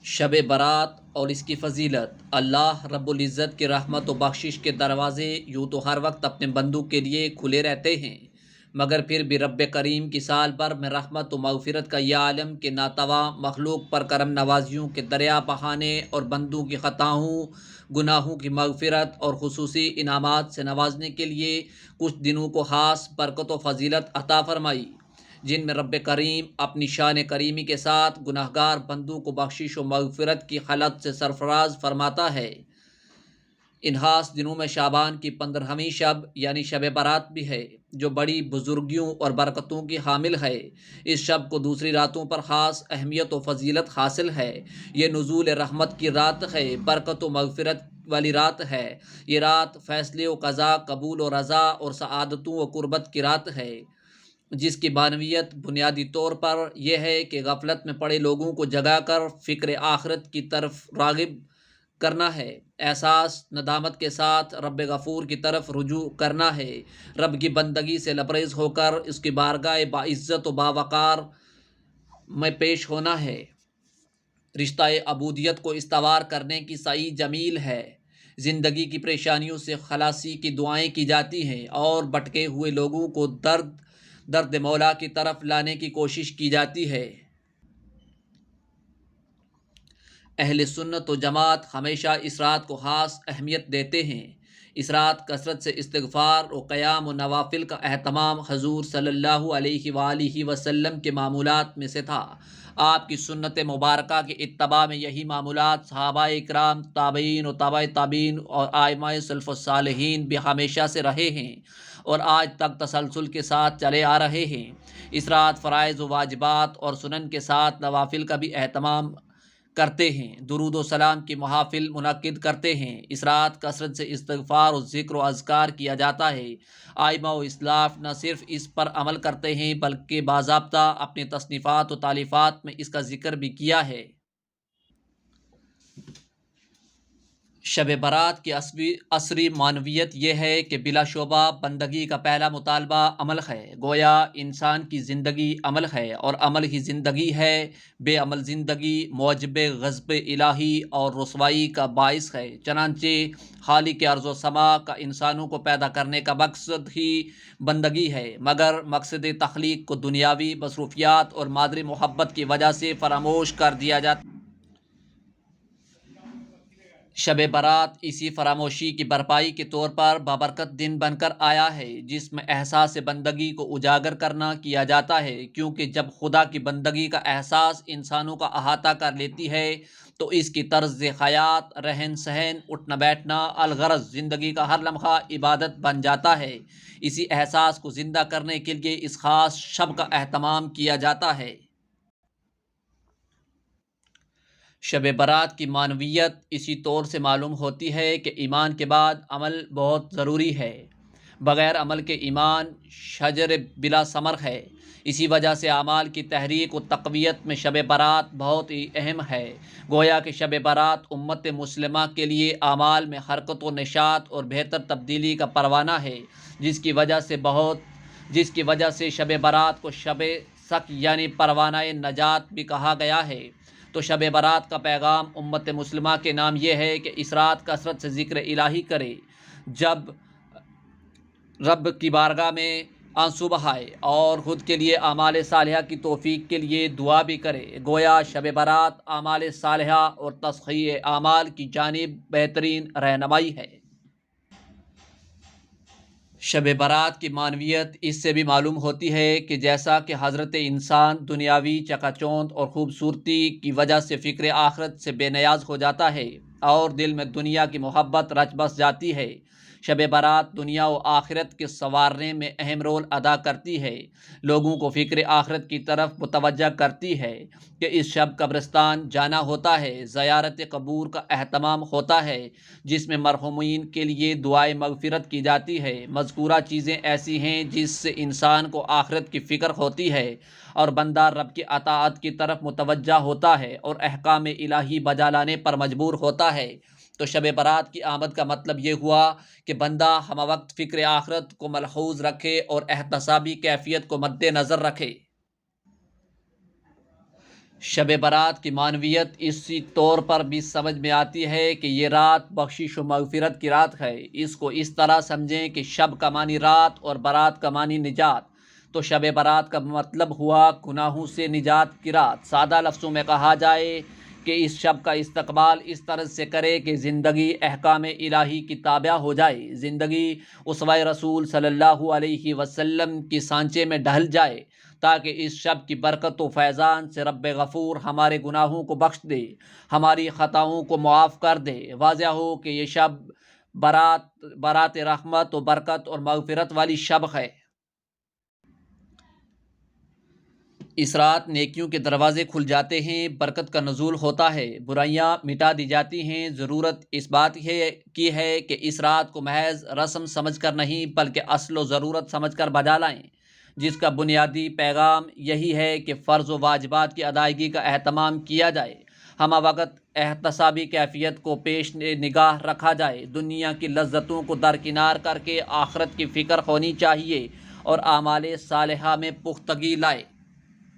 شب برات اور اس کی فضیلت۔ اللہ رب العزت کی رحمت و بخشش کے دروازے یوں تو ہر وقت اپنے بندوں کے لیے کھلے رہتے ہیں، مگر پھر بھی رب کریم کی سال بھر میں رحمت و مغفرت کا یہ عالم کہ ناتواں مخلوق پر کرم نوازیوں کے دریا بہانے اور بندوں کی خطاؤں گناہوں کی مغفرت اور خصوصی انعامات سے نوازنے کے لیے کچھ دنوں کو خاص برکت و فضیلت عطا فرمائی، جن میں رب کریم اپنی شان کریمی کے ساتھ گناہگار بندوں کو بخشش و مغفرت کی خلعت سے سرفراز فرماتا ہے۔ ان خاص دنوں میں شعبان کی 15ویں شب یعنی شب برات بھی ہے، جو بڑی بزرگیوں اور برکتوں کی حامل ہے۔ اس شب کو دوسری راتوں پر خاص اہمیت و فضیلت حاصل ہے۔ یہ نزول رحمت کی رات ہے، برکت و مغفرت والی رات ہے۔ یہ رات فیصلے و قضا، قبول و رضا اور سعادتوں و قربت کی رات ہے، جس کی معنویت بنیادی طور پر یہ ہے کہ غفلت میں پڑے لوگوں کو جگا کر فکر آخرت کی طرف راغب کرنا ہے، احساس ندامت کے ساتھ رب غفور کی طرف رجوع کرنا ہے، رب کی بندگی سے لبریز ہو کر اس کی بارگاہ باعزت و باوقار میں پیش ہونا ہے۔ رشتہ عبودیت کو استوار کرنے کی سعی جمیل ہے۔ زندگی کی پریشانیوں سے خلاصی کی دعائیں کی جاتی ہیں اور بھٹکے ہوئے لوگوں کو درد مولا کی طرف لانے کی کوشش کی جاتی ہے۔ اہل سنت و جماعت ہمیشہ اس رات کو خاص اہمیت دیتے ہیں۔ اس رات کثرت سے استغفار و قیام و نوافل کا اہتمام حضور صلی اللہ علیہ وآلہ وسلم کے معمولات میں سے تھا۔ آپ کی سنت مبارکہ کی اتباع میں یہی معمولات صحابہ اکرام، تابعین و تابع تابعین اور ائمہ سلف الصالحین بھی ہمیشہ سے رہے ہیں اور آج تک تسلسل کے ساتھ چلے آ رہے ہیں۔ اس رات فرائض و واجبات اور سنن کے ساتھ نوافل کا بھی اہتمام کرتے ہیں، درود و سلام کی محافل منعقد کرتے ہیں۔ اس رات کثرت سے استغفار و ذکر و اذکار کیا جاتا ہے۔ ائمہ و اسلاف نہ صرف اس پر عمل کرتے ہیں بلکہ باضابطہ اپنی تصنیفات و تالیفات میں اس کا ذکر بھی کیا ہے۔ شب برات کی عصری معنویت یہ ہے کہ بلا شبہ بندگی کا پہلا مطالبہ عمل ہے، گویا انسان کی زندگی عمل ہے اور عمل ہی زندگی ہے۔ بے عمل زندگی موجب غضب الہی اور رسوائی کا باعث ہے۔ چنانچہ خالق ارض و سما کا انسانوں کو پیدا کرنے کا مقصد ہی بندگی ہے، مگر مقصد تخلیق کو دنیاوی مصروفیات اور مادری محبت کی وجہ سے فراموش کر دیا جاتا ہے۔ شب برات اسی فراموشی کی بھرپائی کے طور پر بابرکت دن بن کر آیا ہے، جس میں احساس بندگی کو اجاگر کرنا کیا جاتا ہے، کیونکہ جب خدا کی بندگی کا احساس انسانوں کا احاطہ کر لیتی ہے تو اس کی طرز حیات، رہن سہن، اٹھنا بیٹھنا، الغرض زندگی کا ہر لمحہ عبادت بن جاتا ہے۔ اسی احساس کو زندہ کرنے کے لیے اس خاص شب کا اہتمام کیا جاتا ہے۔ شب برات کی معنویت اسی طور سے معلوم ہوتی ہے کہ ایمان کے بعد عمل بہت ضروری ہے۔ بغیر عمل کے ایمان شجر بلا ثمر ہے۔ اسی وجہ سے اعمال کی تحریک و تقویت میں شب برات بہت ہی اہم ہے۔ گویا کہ شب برات امت مسلمہ کے لیے اعمال میں حرکت و نشاط اور بہتر تبدیلی کا پروانہ ہے، جس کی وجہ سے شب برات کو شب شک یعنی پروانہ نجات بھی کہا گیا ہے۔ تو شب برات کا پیغام امت مسلمہ کے نام یہ ہے کہ اس رات کثرت سے ذکر الہی کرے، جب رب کی بارگاہ میں آنسو بہائے اور خود کے لیے اعمال صالحہ کی توفیق کے لیے دعا بھی کرے۔ گویا شب برات اعمال صالحہ اور تصحیح اعمال کی جانب بہترین رہنمائی ہے۔ شب برات کی معنویت اس سے بھی معلوم ہوتی ہے کہ جیسا کہ حضرت انسان دنیاوی چکا چوند اور خوبصورتی کی وجہ سے فکر آخرت سے بے نیاز ہو جاتا ہے اور دل میں دنیا کی محبت رچ بس جاتی ہے، شب برات دنیا و آخرت کے سنوارنے میں اہم رول ادا کرتی ہے، لوگوں کو فکر آخرت کی طرف متوجہ کرتی ہے کہ اس شب قبرستان جانا ہوتا ہے، زیارت قبور کا اہتمام ہوتا ہے، جس میں مرحومین کے لیے دعائے مغفرت کی جاتی ہے۔ مذکورہ چیزیں ایسی ہیں جس سے انسان کو آخرت کی فکر ہوتی ہے اور بندہ رب کی اطاعت کی طرف متوجہ ہوتا ہے اور احکام الہی بجا لانے پر مجبور ہوتا ہے۔ تو شب برات کی آمد کا مطلب یہ ہوا کہ بندہ ہمہ وقت فکر آخرت کو ملحوظ رکھے اور احتسابی کیفیت کو مد نظر رکھے۔ شب برات کی معنویت اسی طور پر بھی سمجھ میں آتی ہے کہ یہ رات بخشش و مغفرت کی رات ہے۔ اس کو اس طرح سمجھیں کہ شب کا معنی رات اور برات کا معنی نجات، تو شب برات کا مطلب ہوا گناہوں سے نجات کی رات۔ سادہ لفظوں میں کہا جائے کہ اس شب کا استقبال اس طرح سے کرے کہ زندگی احکام الہی کی تابع ہو جائے، زندگی اسوہ رسول صلی اللہ علیہ وسلم کی سانچے میں ڈھل جائے، تاکہ اس شب کی برکت و فیضان سے رب غفور ہمارے گناہوں کو بخش دے، ہماری خطاؤں کو معاف کر دے۔ واضح ہو کہ یہ شب برات رحمت و برکت اور مغفرت والی شب ہے۔ اس رات نیکیوں کے دروازے کھل جاتے ہیں، برکت کا نزول ہوتا ہے، برائیاں مٹا دی جاتی ہیں۔ ضرورت اس بات کی ہے کہ اس رات کو محض رسم سمجھ کر نہیں بلکہ اصل و ضرورت سمجھ کر بجا لائیں، جس کا بنیادی پیغام یہی ہے کہ فرض و واجبات کی ادائیگی کا اہتمام کیا جائے، ہمہ وقت احتسابی کیفیت کو پیش نگاہ رکھا جائے، دنیا کی لذتوں کو درکنار کر کے آخرت کی فکر ہونی چاہیے اور اعمال صالحہ میں پختگی لائے۔